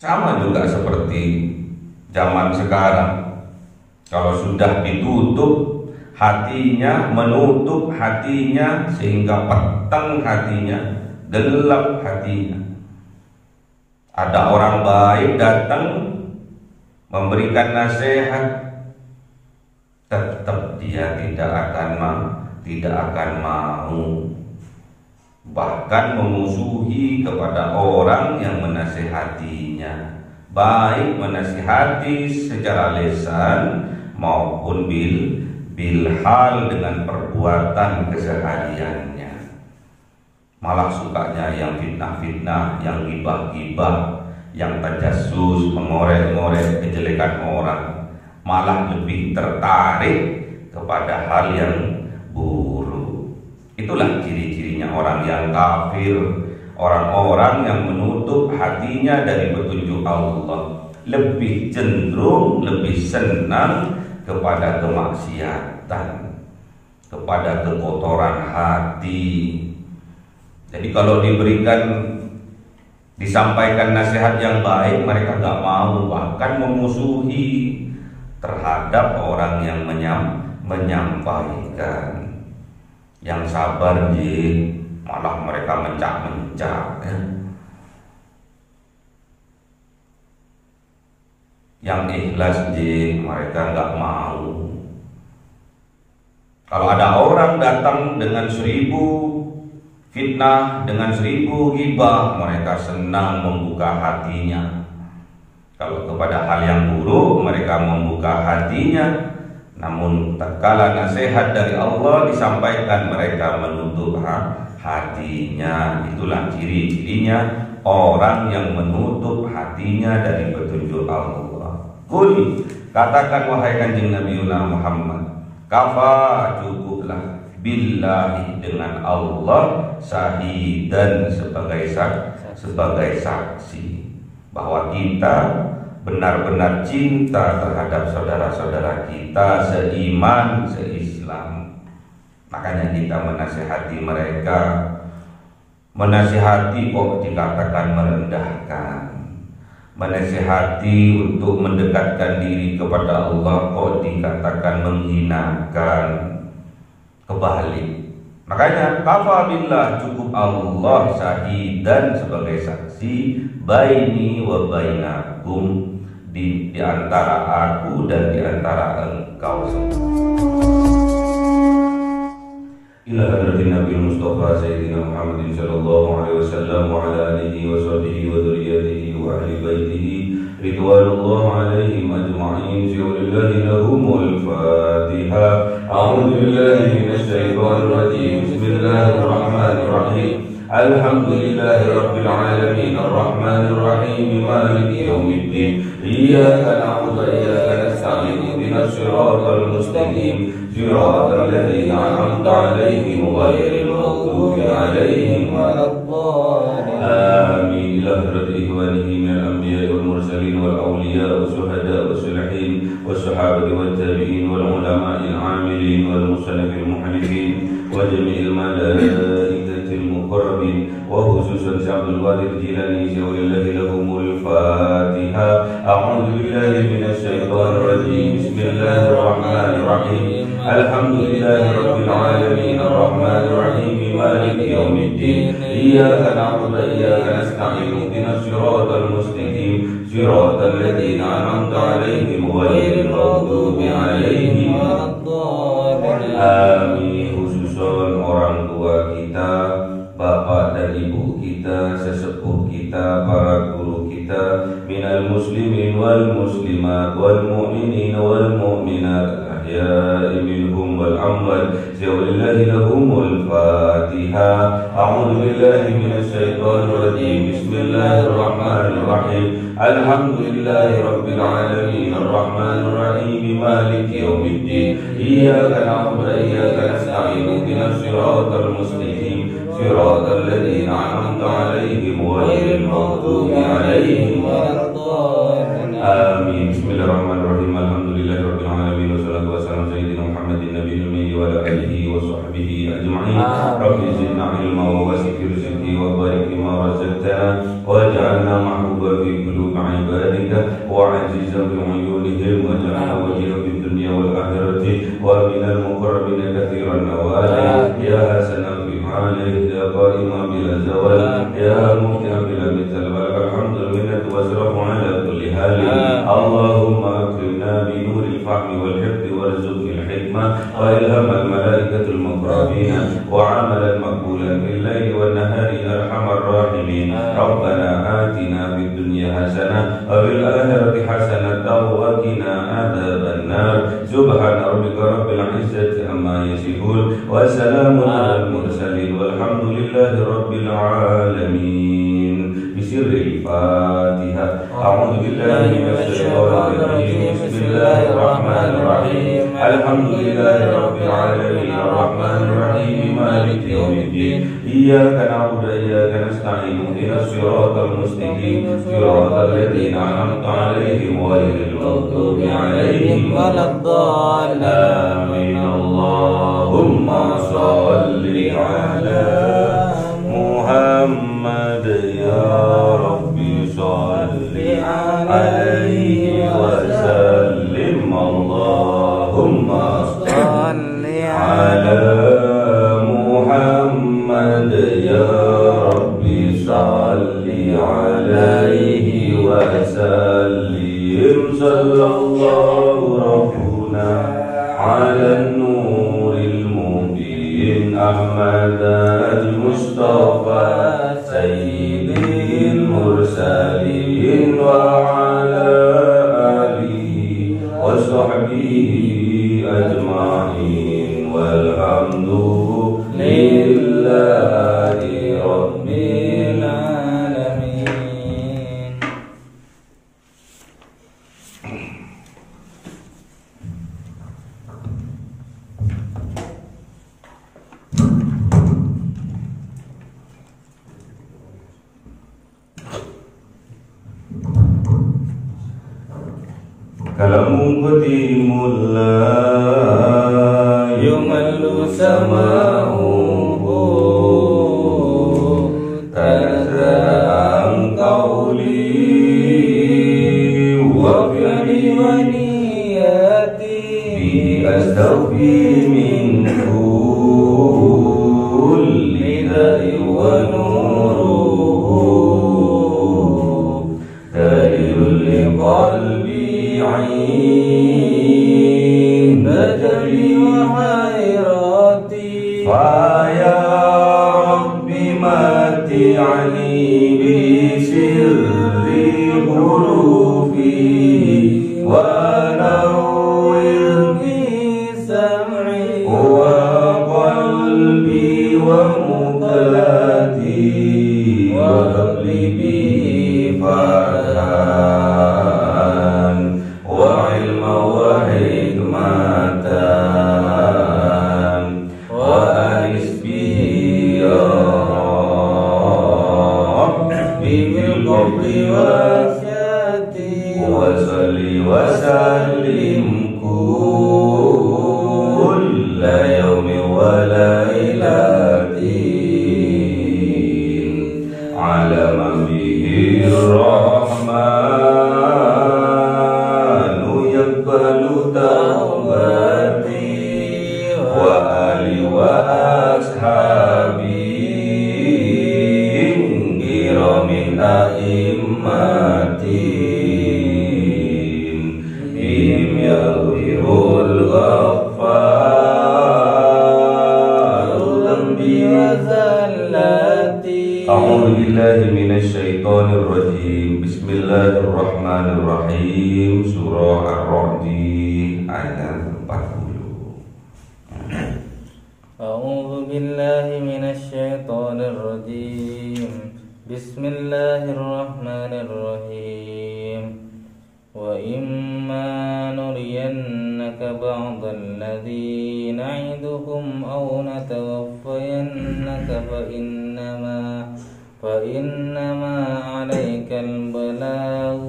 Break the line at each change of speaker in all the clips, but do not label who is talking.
Sama juga seperti zaman sekarang. Kalau sudah ditutup hatinya, menutup hatinya sehingga peteng hatinya, gelap hatinya. Ada orang baik datang memberikan nasihat, tetap dia tidak akan mau, bahkan memusuhi kepada orang yang menasihatinya, baik menasihati secara lisan maupun bilhal dengan perbuatan kesehariannya. Malah sukanya yang fitnah-fitnah, yang gibah-gibah, yang tajassus, mengorek-ngorek kejelekan orang, malah lebih tertarik kepada hal yang buruk. Itulah ciri-cirinya orang yang kafir, orang-orang yang menutup hatinya dari petunjuk Allah, lebih cenderung, lebih senang kepada kemaksiatan, kepada kekotoran hati. Jadi kalau disampaikan nasihat yang baik, mereka gak mau, bahkan memusuhi terhadap orang yang menyampaikan. Yang sabar malah mereka mencak-mencak ya. Yang ikhlas mereka gak mau. Kalau ada orang datang dengan 1000 fitnah, dengan 1000 ghibah, mereka senang membuka hatinya. Kalau kepada hal yang buruk, mereka membuka hatinya. Namun tatkala nasihat dari Allah disampaikan, mereka menutup hatinya. Itulah ciri-cirinya orang yang menutup hatinya dari petunjuk Allah. Qul, katakan wahai kanjeng Nabi Muhammad, kafa, cukuplah, billahi, dengan Allah, syahidan, sebagai saksi bahwa kita benar-benar cinta terhadap saudara-saudara kita seiman, seislam. Makanya kita menasihati mereka. Menasihati kok dikatakan merendahkan, menasihati untuk mendekatkan diri kepada Allah kok dikatakan menghinakan. Kebalik. Makanya kafa billah, cukup Allah syahidan, sebagai saksi, baini wa bainakum, di antara aku dan di antara engkau. Ila hadratin Nabi Mustafa Sayyidina Muhammadin sallallahu alaihi wasallam wa ala alihi wa sahbihi wa dzurriyyatihi wa ahli baitihi ridwanullah alaihim ajma'in. Lillahi lahumul Fatihah. A'udzu billahi minasy syaithanir rajim. Bismillahir rahmanir rahim. Alhamdulillahi rabbil alamin arrahmanir rahim maliki yaumiddin. Iyyaka na'budu wa iyyaka nasta'in. Ihdinas siratal mustaqim. Siratal ladzina an'amta 'alaihim ghairil maghdubi 'alaihim waladdallin. Amin. Ila hadrati ikhwanihi minal anbiya'i wal mursalin wal awliya'i was syuhada'i was salihin was sahabati wat tabi'in wal ulama'il 'amilin wal musannifil muhallifin wa jami'il malaikatil muqarrabin wa khususan Syabdul Qadir Jilani syawlillahi lahumul Fatihah. A'udzu billahi minasy syaithanir rajim. Bismillahirrahmanirrahim. Alhamdulillahi rabbil alamin arrahmanir rahim maliki yaumiddin. Iyyaka na'budu wa iyyaka nasta'in. Ihdinas siratal mustaqim. Siratal ladzina an'amta 'alaihim ghairil maghdubi 'alaihim waladdallin. Amin. Khususon orang tua kita, bapak dan ibu kita, sesepuh kita, para guru kita, minal muslimin wal muslimat wal mu'minin wal mu'minat ahya'i minhum wal amwat. Lillahi lahumul Fatihah. A'udzu billahi minasy syaithanir rajim. Bismillahirrahmanirrahim. Alhamdulillahi rabbil alamin arrahmanir rahim maliki yaumiddin. Iyyaka na'budu wa iyyaka nasta'in. Ihdinas siratal mustaqim. Siratal ladzina an'amta 'alaihim ghairil maghdubi 'alaihim waladdallin. Amin. Bismillahirrahmanirrahim. Alhamdulillahirabbil alamin wassalatu wassalamu ala sayyidina Muhammadin nabiyil ummi wa ala alihi wa sahbihi ajma'in. Rabbi zidna ilma wa wasi' rizqi wa barik lima razaqtana waj'alna mahbuba fi في قلوب عبادك وعزيزا في عيونهم واجعل وجهه في الدنيا والآخرة ومن المقربين كثير النوال يا حسنا في حاله يا قائما بلا زوال يا مبدعا بلا مثل ولك الحمد المنة واشرف على كل حال اللهم أكرمنا بنور الفهم والحفظ وارزقنا الحكمة وإلهام الملائكة المقربين وعملا مقبولا في الليل والنهار يا أرحم الراحمين ربنا آتنا في الدنيا حسنة وفي الآخرة حسنة وقنا عذاب النار سبحان ربك رب العزة عما يصفون وسلام على المرسلين والحمد لله رب العالمين بسر الفاتحة أعوذ بالله من الشيطان الرجيم بسم الله الرحمن الرحيم الحمد لله رب العالمين الرحمن الرحيم مالك يوم الدين إياك نعبد وإياك نستعين اهدنا الصراط المستقيم صراط الذين أنعمت عليهم غير المغضوب عليهم ولا الضالين آمين اللهم صل على محمد يا ربي صل عليه وسلم اللهم صل على محمد يا ربي صل عليه وسلم صلى الله ربنا على النور المبين أحمد المصطفى سيد المرسلين وعلى آله وصحبه أجمعين والحمد لله رب العالمين. Kalamu qadimullah yumallu sama'uhu taza'an qawli wa fi'li wa niyati bi astaghfi min kulli da'i wa nuruhu dalilul liqalbi بدري وحيراتي فيا ربي متعني بسر حروفي ونور بسمعي وقلبي ومقلتي وقلبي فرحان وعلما وحكمة وأنس به يا ربي بالقبر وسياتي وصل وسلم كل يوم وليلة على من به الرحمن يقبل توبتي وآلي وأصحابي كرام أئمتي بهم يغفر الغفار ذنبي وزلتي. أعوذ بالله من الشيطان الرجيم بسم الله الرحمن الرحيم Surah Ar-Ra'd ayat 40.
أعوذ بالله من الشيطان الرجيم بسم الله الرحمن الرحيم وإما نرينك بعض الذي نعدهم أو نتوفينك فإنما عليك البلاغ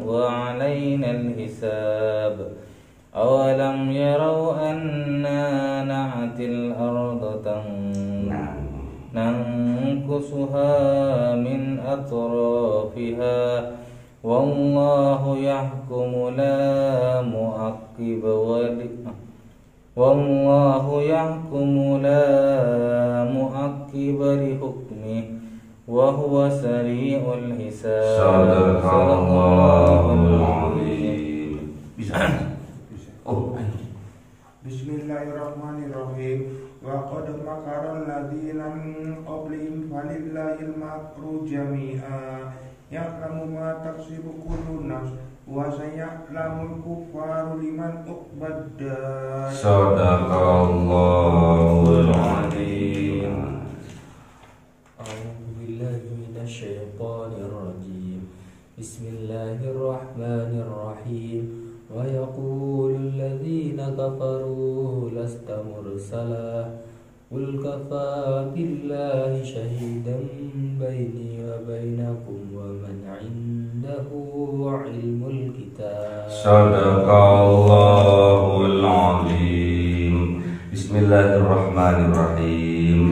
وعلينا الحساب أولم يروا أنا نأتي الأرض ننكسها من أطرافها والله يحكم لا مؤقب والله يحكم لا مؤقب لحكمه وهو سريع الحساب.
صدق الله العظيم.
Bismillahirrahmanirrahim. Wa qad makara alladziina min qablihim falillahil makru jami'a ya'lamu ma taksibu kullu nafs wa saya'lamul kuffaru liman uqbad.
Sadaqallahul azim.
A'udzu billahi minasyaitonir rajim. Bismillahirrahmanirrahim. Wa yaqulul ladzina kafaru lasta mursala qul kafaa billahi shahidan baini wa bainakum wa man 'indahu 'ilmul kitab.
Sadaqallahul azim. Bismillahirrahmanirrahim.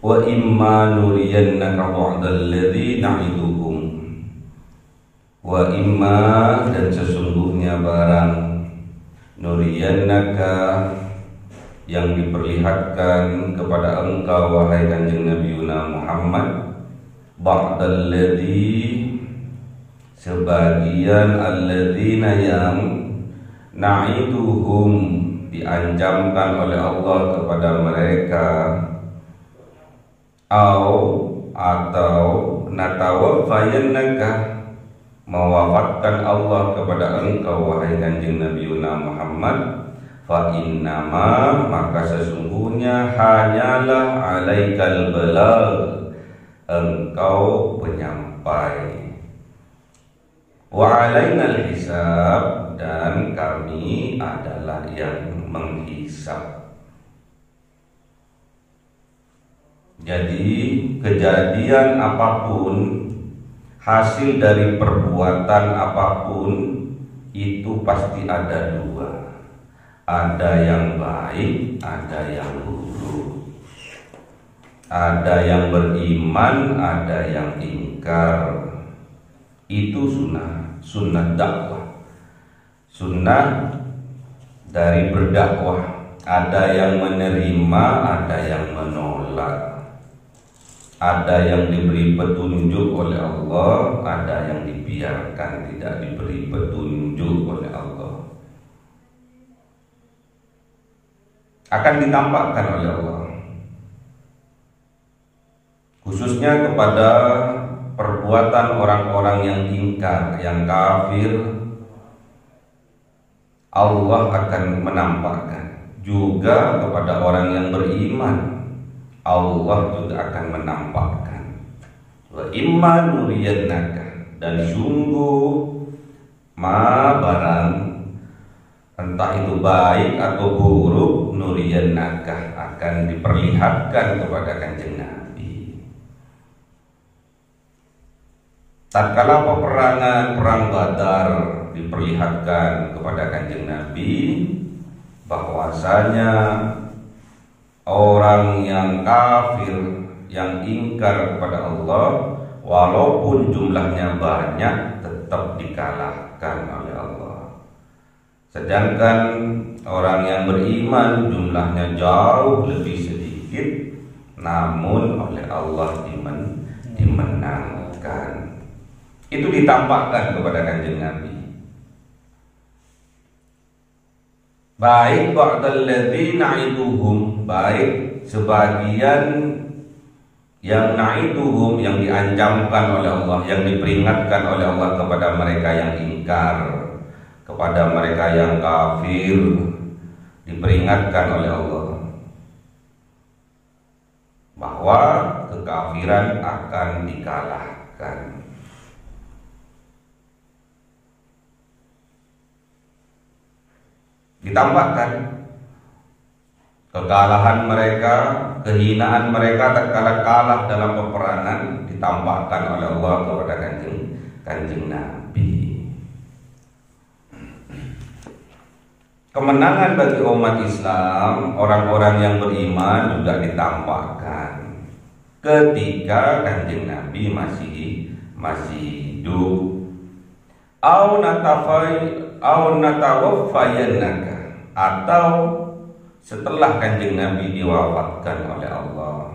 Wa imma nuriyannaka ba'dal ladzi na'iduhum. Wa imma, dan sesungguhnya barang, nuriyannaka, yang diperlihatkan kepada engkau wahai Kanjeng Nabi Muhammad, ba'dal ladzi, sebagian alladzina yang na'iduhum, diancamkan oleh Allah kepada mereka, atau natawaffayannaka, mewafatkan Allah kepada engkau wahai Kanjeng Nabi Muhammad, fa innama, maka sesungguhnya hanyalah alaikal balagh, engkau penyampai, wa alainal hisab, dan kami adalah yang menghisab. Jadi kejadian apapun, hasil dari perbuatan apapun, itu pasti ada dua. Ada yang baik, ada yang buruk. Ada yang beriman, ada yang ingkar. Itu sunnah dakwah, sunnah dari berdakwah. Ada yang menerima, ada yang menolak. Ada yang diberi petunjuk oleh Allah, ada yang dibiarkan tidak diberi petunjuk oleh Allah. Akan ditampakkan oleh Allah, khususnya kepada perbuatan orang-orang yang ingkar, yang kafir. Allah akan menampakkan juga kepada orang yang beriman. Allah juga akan menampakkan. Wa imma nuriyannaka, dan sungguh barang, entah itu baik atau buruk, nuriyannaka, akan diperlihatkan kepada Kanjeng Nabi. Tatkala peperangan perang Badar diperlihatkan kepada Kanjeng Nabi bahwasanya orang yang kafir, yang ingkar kepada Allah, walaupun jumlahnya banyak, tetap dikalahkan oleh Allah. Sedangkan orang yang beriman jumlahnya jauh lebih sedikit, namun oleh Allah dimenangkan. Itu ditampakkan kepada Kanjeng Nabi. Baik ba'dal ladzina na'iduhum, baik sebagian yang na'iduhum, yang diancamkan oleh Allah, yang diperingatkan oleh Allah kepada mereka yang ingkar, kepada mereka yang kafir, diperingatkan oleh Allah bahwa kekafiran akan dikalahkan. Ditampakkan kekalahan mereka, kehinaan mereka tatkala kalah dalam peperangan, ditampakkan oleh Allah kepada Kanjeng Nabi. Kemenangan bagi umat Islam, orang-orang yang beriman juga ditampakkan. ketika Kanjeng Nabi masih hidup. Au natawaffayannaka, atau setelah Kanjeng Nabi diwafatkan oleh Allah.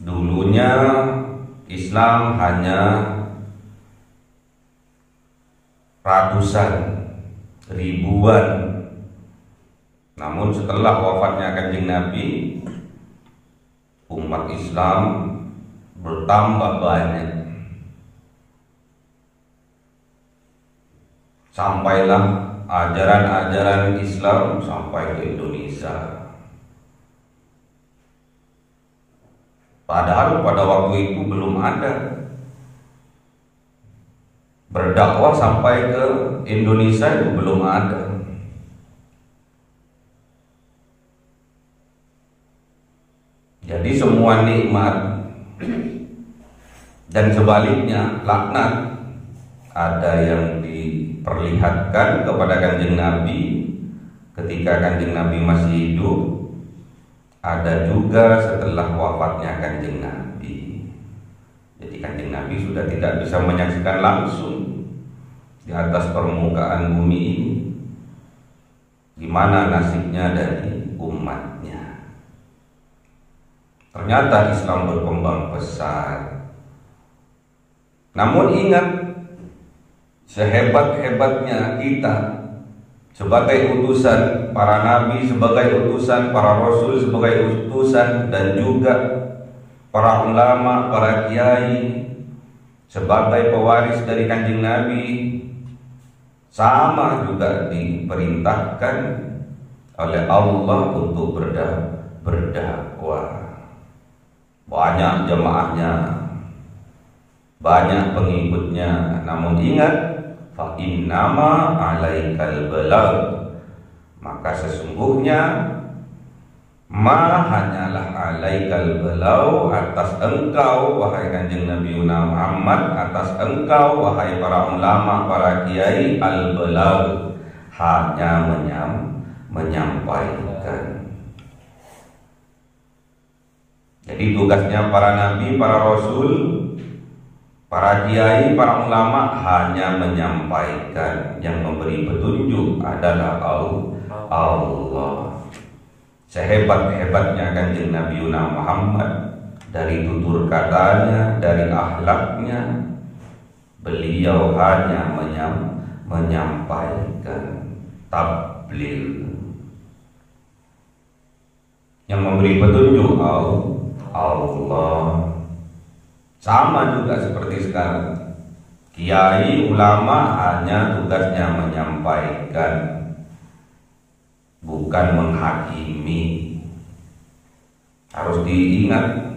Dulunya Islam hanya ratusan, ribuan. Namun setelah wafatnya Kanjeng Nabi, umat Islam bertambah banyak. Sampailah ajaran-ajaran Islam sampai ke Indonesia. Padahal pada waktu itu belum ada. Berdakwah sampai ke Indonesia itu belum ada. Jadi semua nikmat dan sebaliknya laknat, ada yang diperlihatkan kepada Kanjeng Nabi ketika Kanjeng Nabi masih hidup, ada juga setelah wafatnya Kanjeng Nabi. Jadi Kanjeng Nabi sudah tidak bisa menyaksikan langsung di atas permukaan bumi ini gimana nasibnya dari umatnya. Ternyata Islam berkembang pesat. Namun ingat, sehebat-hebatnya kita sebagai utusan para nabi, sebagai utusan para rasul, sebagai utusan dan juga para ulama, para kiai, sebagai pewaris dari Kanjeng Nabi, sama juga diperintahkan oleh Allah untuk berdakwah. Banyak jemaahnya, banyak pengikutnya. Namun ingat, fa innama alaikal balagh, maka sesungguhnya hanyalah alaikal balagh, atas engkau wahai Kanjeng Nabi Muhammad, atas engkau wahai para ulama, para kiai, al balagh, hanya menyampaikan. Jadi tugasnya para nabi, para rasul, para kiai, para ulama hanya menyampaikan. Yang memberi petunjuk adalah Allah. Sehebat-hebatnya Kanjeng Nabi Muhammad, dari tutur katanya, dari akhlaknya, beliau hanya menyampaikan tabligh. Yang memberi petunjuk Allah. Sama juga seperti sekarang, kiai, ulama hanya tugasnya menyampaikan, bukan menghakimi. Harus diingat,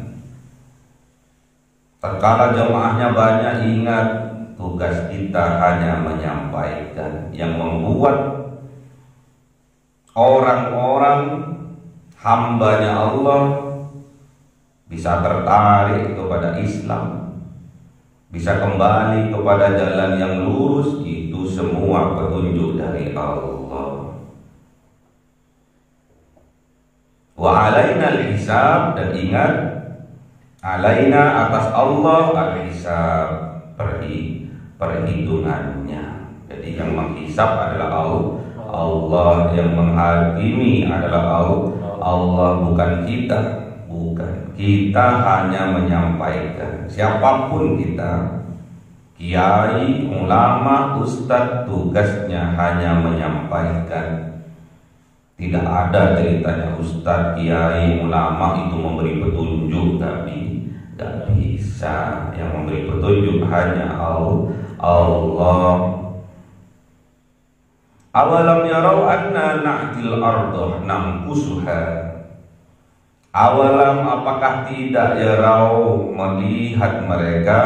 tatkala jemaahnya banyak, ingat tugas kita hanya menyampaikan. Yang membuat orang-orang hambanya Allah bisa tertarik kepada Islam, bisa kembali kepada jalan yang lurus, itu semua petunjuk dari Allah. Wa alaina al-hisab, dan ingat, alaina atas Allah al-hisab, perhitungannya. Jadi yang menghisab adalah Allah, yang menghakimi adalah Allah, bukan kita. Kita hanya menyampaikan. Siapapun kita, kiai, ulama, ustadz, tugasnya hanya menyampaikan. Tidak ada ceritanya ustadz, kiai, ulama itu memberi petunjuk, tapi tidak bisa. Yang memberi petunjuk hanya Allah. Awalam yarau anna na'til ardah namkusuha. Awalam, apakah tidak yarau, melihat mereka,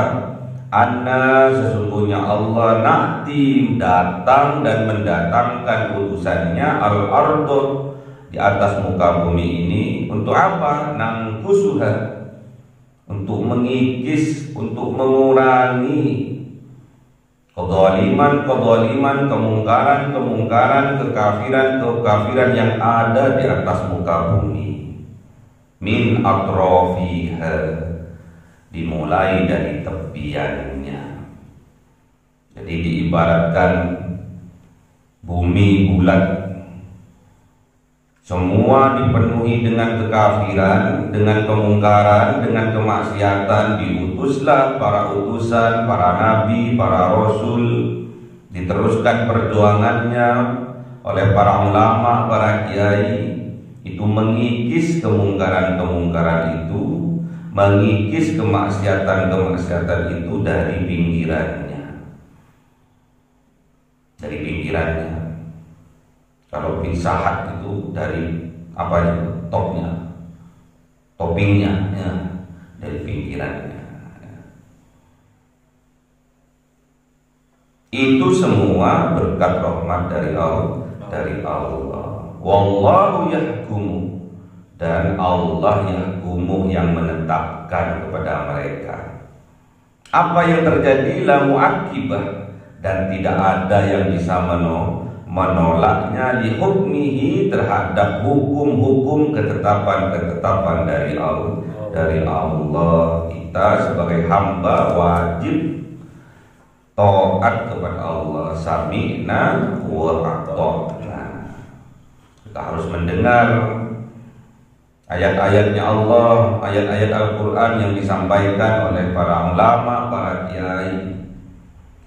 anna, sesungguhnya Allah, na'ti, datang dan mendatangkan utusannya, al-ardah, di atas muka bumi ini. Untuk apa? Nangkusuha, untuk mengikis, untuk mengurangi kezaliman, kemungkaran, kekafiran yang ada di atas muka bumi. min atrofiha, dimulai dari tepiannya. Jadi diibaratkan bumi bulat, semua dipenuhi dengan kekafiran, dengan kemungkaran, dengan kemaksiatan. Diutuslah para utusan, para nabi, para rasul, diteruskan perjuangannya oleh para ulama, para kiai. Itu mengikis kemungkaran-kemungkaran itu, mengikis kemaksiatan-kemaksiatan itu dari pinggirannya. Dari pinggirannya. Kalau pinsahat itu dari apa itu? Topnya, toppingnya, ya, dari pinggirannya. Itu semua berkat rahmat dari Allah. Wallahu yahkumu, dan Allah yahkumu, yang menetapkan kepada mereka. Apa yang terjadi la mu'aqqibah, dan tidak ada yang bisa menolaknya li hukmihi, terhadap hukum-hukum, ketetapan-ketetapan dari Allah. Kita sebagai hamba wajib taat kepada Allah. Sami'na wa ata'na. Kita harus mendengar ayat-ayatnya Allah, ayat-ayat Al-Quran yang disampaikan oleh para ulama, para kiai.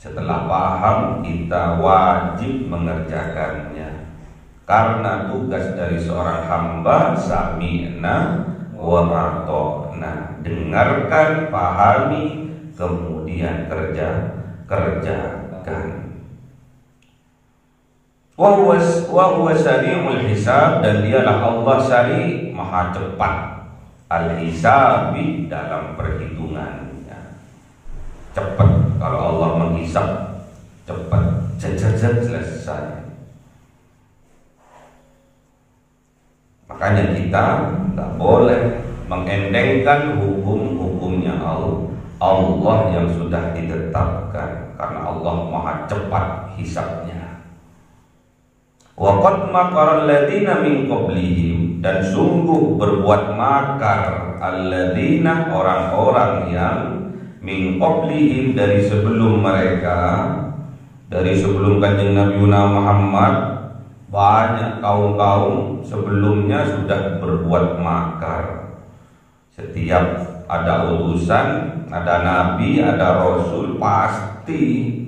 Setelah paham, kita wajib mengerjakannya, karena tugas dari seorang hamba sami'na wa ata'na. Dengarkan, pahami, kemudian kerjakan. Wa huwa sari'ul hisab, dan dialah Allah sari', maha cepat, al-hisabi, dalam perhitungannya. Cepat, kalau Allah menghisab cepat, jajat selesai. Makanya kita tak boleh mengendengkan hukum-hukumnya Allah yang sudah ditetapkan, karena Allah maha cepat hisabnya. Wa qad makara alladziina min qablihim, dan sungguh berbuat makar alladziina, orang-orang yang min qablihim, dari sebelum mereka, dari sebelum kanjeng Nabi Muhammad. Banyak kaum-kaum sebelumnya sudah berbuat makar. Setiap ada utusan, ada nabi, ada rasul, pasti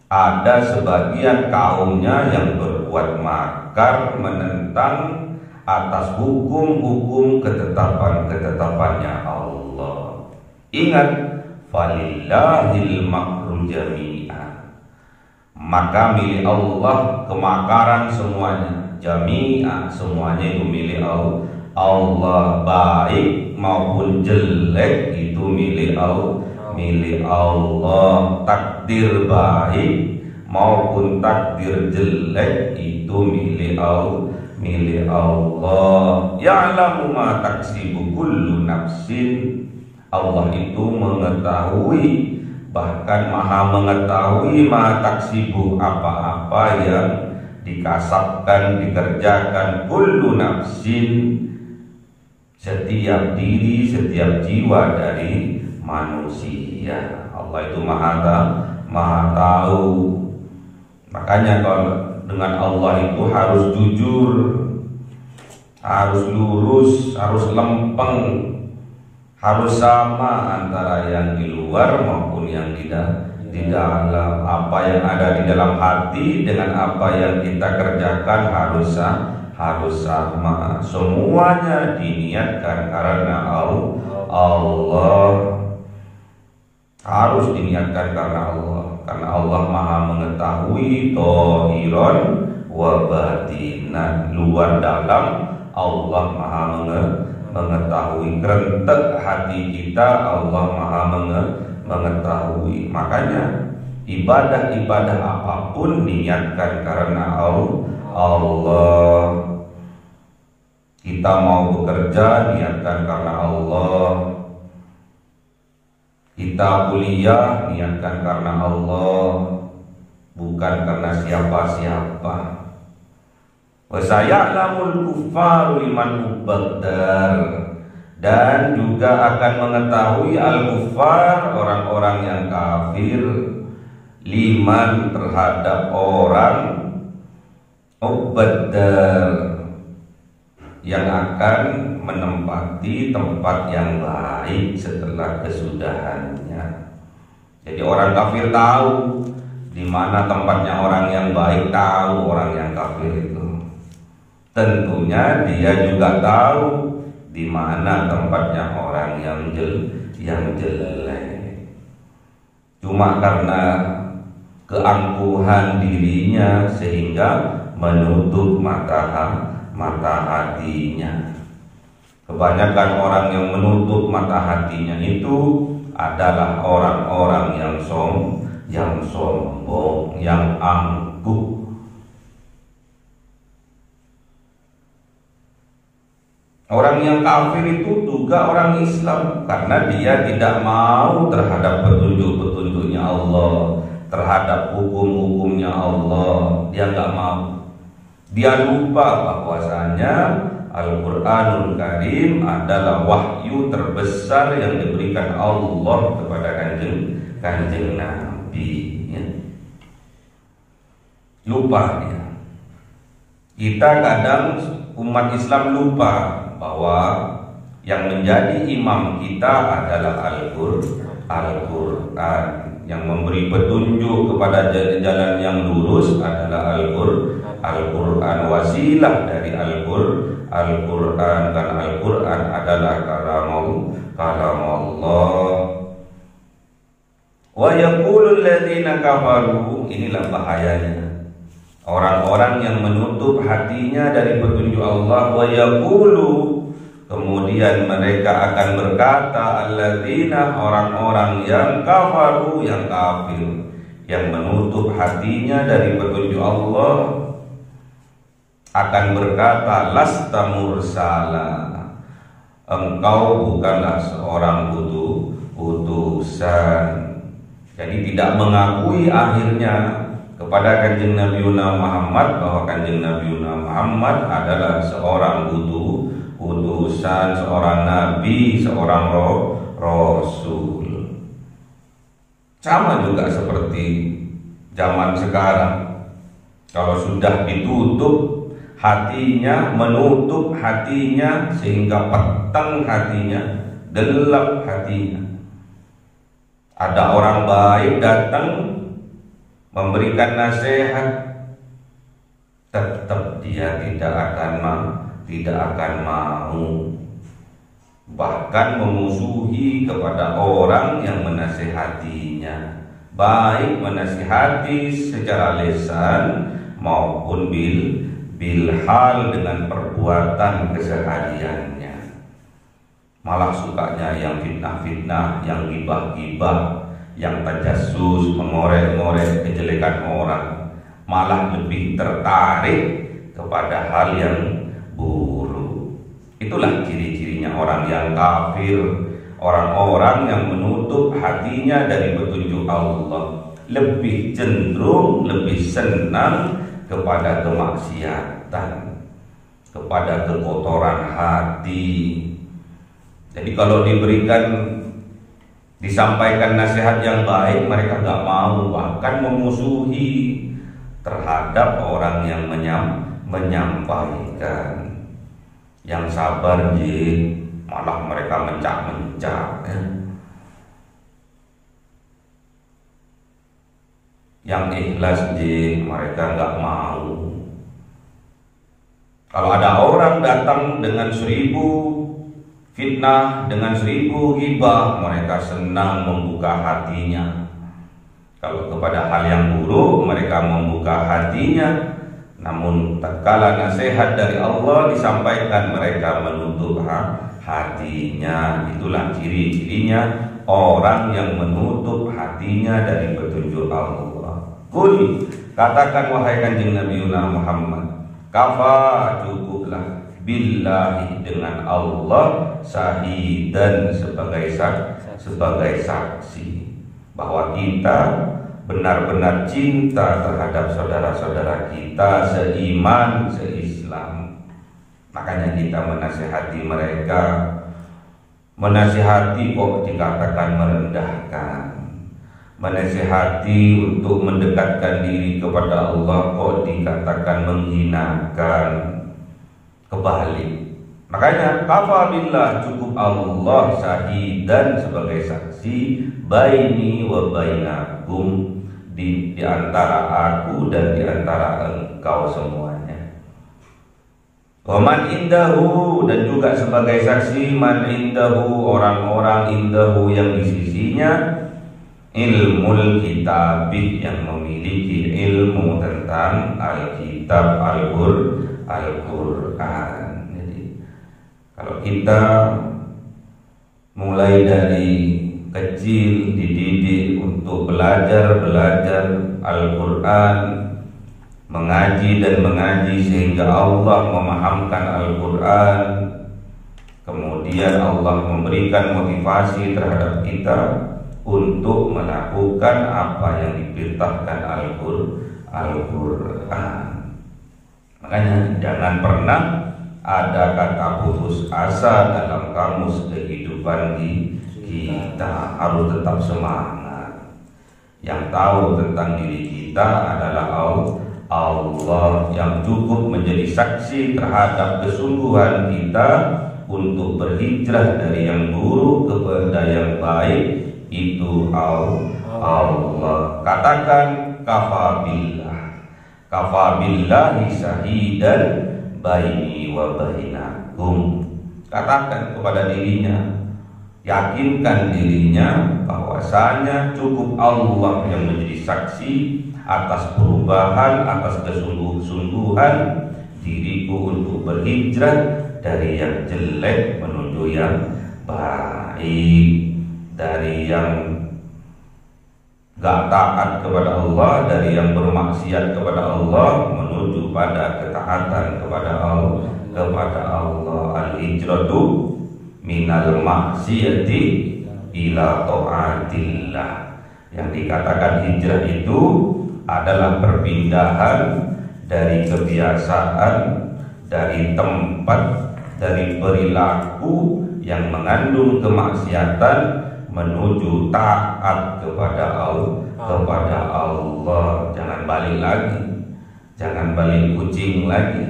ada sebagian kaumnya yang berbuat makar, menentang atas hukum-hukum, ketetapan-ketetapannya Allah. Ingat, falillahil makru jami'an, maka milik Allah kemakaran semuanya, jami'an, semuanya itu milik Allah. Baik maupun jelek itu milik Allah. Takdir baik maupun takdir jelek itu milik Allah. Ya'lamu ma taksibu kullu nafsin, Allah itu mengetahui, bahkan maha mengetahui, ma taksibu, apa-apa yang dikasabkan, dikerjakan, kullu nafsin, setiap diri, setiap jiwa dari manusia. Allah itu maha tahu. Makanya kalau dengan Allah itu harus jujur, harus lurus, harus lempeng, harus sama antara yang di luar maupun yang di dalam. Apa yang ada di dalam hati dengan apa yang kita kerjakan harus sama. Semuanya diniatkan karena Allah. Harus diniatkan karena Allah maha mengetahui dhahiran wa batinan, luar dalam Allah maha mengetahui. Kerentek hati kita Allah maha mengetahui. Makanya ibadah-ibadah apapun niatkan karena Allah. Kita mau bekerja niatkan karena Allah. Kita kuliah niatkan karena Allah, bukan karena siapa-siapa. Wa saya'lamul kuffaru liman ubaddar, dan juga akan mengetahui al-kuffar, orang-orang yang kafir, liman terhadap orang ubadar yang akan menempati tempat yang baik setelah kesudahannya. Jadi orang kafir tahu di mana tempatnya orang yang baik, tahu orang yang kafir itu. Tentunya dia juga tahu di mana tempatnya orang yang jelek. Cuma karena keangkuhan dirinya sehingga menutup mata hatinya. Kebanyakan orang yang menutup mata hatinya itu adalah orang-orang yang sombong, yang angkuh. Orang yang kafir itu juga orang Islam, karena dia tidak mau terhadap petunjuk-petunjuknya Allah, terhadap hukum-hukumnya Allah. Dia nggak mau. Dia lupa bahwasanya Al-Quranul Karim adalah wahyu terbesar yang diberikan Allah kepada kanjeng Nabi. Ya. Lupa dia. Kita kadang umat Islam lupa bahwa yang menjadi imam kita adalah Al-Quran. Yang memberi petunjuk kepada jalan yang lurus adalah Al-Quran. Wasilah dari Al-Quran, dan Al-Quran adalah kalam Allah. Wa yaqulul ladzina kafaru, inilah bahayanya orang-orang yang menutup hatinya dari petunjuk Allah. Wa yaqulu, kemudian mereka akan berkata, alladzina, orang-orang yang kafaru, yang kafir, yang menutup hatinya dari petunjuk Allah, akan berkata, lasta mursala, engkau bukanlah seorang utusan. Jadi tidak mengakui akhirnya kepada kanjeng Nabi Muhammad bahwa kanjeng Nabi Muhammad adalah seorang utusan, seorang nabi, seorang rasul. Sama juga seperti zaman sekarang. Kalau sudah ditutup hatinya, menutup hatinya sehingga peteng hatinya, gelap hatinya. Ada orang baik datang memberikan nasihat, tetap dia tidak akan mau, bahkan memusuhi kepada orang yang menasihatinya, baik menasihati secara lisan maupun bilhal dengan perbuatan kesehariannya. Malah sukanya yang fitnah-fitnah, yang gibah-gibah, yang tajassus, mengorek-ngorek kejelekan orang, malah lebih tertarik kepada hal yang buruk. Itulah ciri-cirinya orang yang kafir, orang-orang yang menutup hatinya dari petunjuk Allah, lebih cenderung, lebih senang kepada kemaksiatan, kepada kekotoran hati. Jadi kalau disampaikan nasihat yang baik, mereka gak mau, bahkan memusuhi terhadap orang yang menyampaikan. Yang sabar malah mereka mencak-mencak ya. Yang ikhlas mereka gak mau. Kalau ada orang datang dengan 1000 fitnah, dengan 1000 ghibah, mereka senang membuka hatinya. Kalau kepada hal yang buruk, mereka membuka hatinya. Namun tatkala nasihat dari Allah disampaikan, mereka menutup hatinya. Itulah ciri-cirinya orang yang menutup hatinya dari petunjuk Allah. Qul, katakan wahai kanjeng Nabi Muhammad, kafa, cukuplah, billahi, dengan Allah, syahidan, sebagai saksi bahwa kita benar-benar cinta terhadap saudara-saudara kita seiman, seislam. Makanya kita menasihati mereka Menasihati kok dikatakan merendahkan. Menasihati untuk mendekatkan diri kepada Allah kok dikatakan menghinakan. Kebalik. Makanya kafa billah, cukup Allah syahidan sebagai saksi baini wa bainakum, di antara aku dan di antara engkau semuanya. Wa man indahu, dan juga sebagai saksi man indahu, orang-orang indahu yang di sisinya, ilmul kitabih, yang memiliki ilmu tentang Alkitab, Al-Quran. Jadi kalau kita mulai dari kecil dididik untuk belajar Al-Quran, mengaji dan mengaji sehingga Allah memahamkan Al-Quran, kemudian Allah memberikan motivasi terhadap kita untuk melakukan apa yang diperintahkan Al-Quran. Makanya jangan pernah ada kata putus asa dalam kamus kehidupan kita, harus tetap semangat. Yang tahu tentang diri kita adalah Allah, yang cukup menjadi saksi terhadap kesungguhan kita untuk berhijrah dari yang buruk kepada yang baik, itu Allah. Katakan kafabillahi syahidan baini wa bainakum. Katakan kepada dirinya, yakinkan dirinya bahwasanya cukup Allah yang menjadi saksi atas perubahan, atas kesungguhan diriku untuk berhijrah dari yang jelek menuju yang baik, dari yang gak taat kepada Allah, dari yang bermaksiat kepada Allah menuju pada ketaatan kepada Allah. Al-hijratu minal maksiati ila taatillah. Yang dikatakan hijrah itu adalah perpindahan dari kebiasaan, dari tempat, dari perilaku yang mengandung kemaksiatan menuju taat kepada Allah. Jangan balik lagi, jangan balik kucing lagi.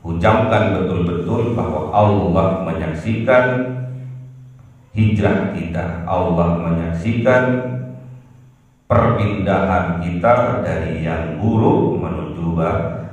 Ucapkan betul-betul bahwa Allah menyaksikan hijrah kita, Allah menyaksikan perpindahan kita dari yang buruk menuju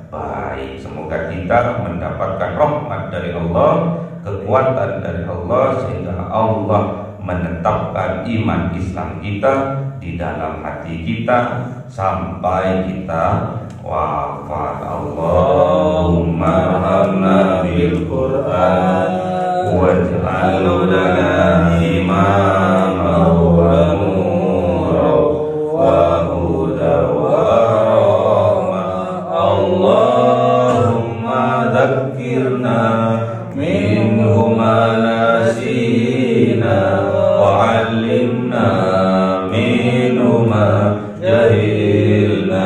baik. Semoga kita mendapatkan rahmat dari Allah, kekuatan dari Allah, sehingga Allah menetapkan iman Islam kita di dalam hati kita sampai kita wafat. Allahumma arhamna bil Qur'an waj'alhu lana imaman wa nuran wa hudan wa rahmah. Allahumma dzakkirna minhu ma nasina wa 'allimna minhu ma jahilna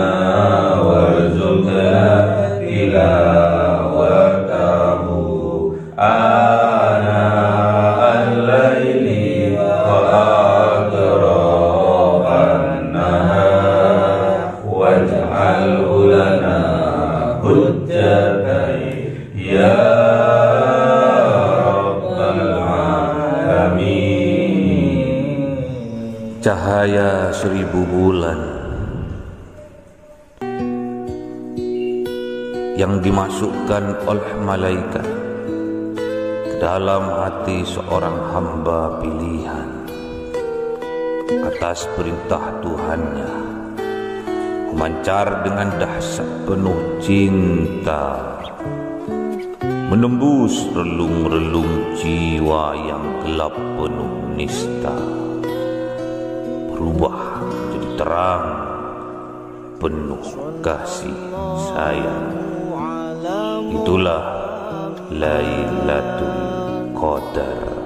warzuqna tilawatahu ana al-laili wa atrafan nahar waj'alhu lana hujjatan ya rabbal alamin. Cahaya 1000 bulan yang dimasukkan oleh malaikat ke dalam hati seorang hamba pilihan atas perintah Tuhannya, memancar dengan dahsyat penuh cinta, menembus relung-relung jiwa yang gelap penuh nista, berubah menjadi terang penuh kasih sayang. Itulah Lailatul Qadar.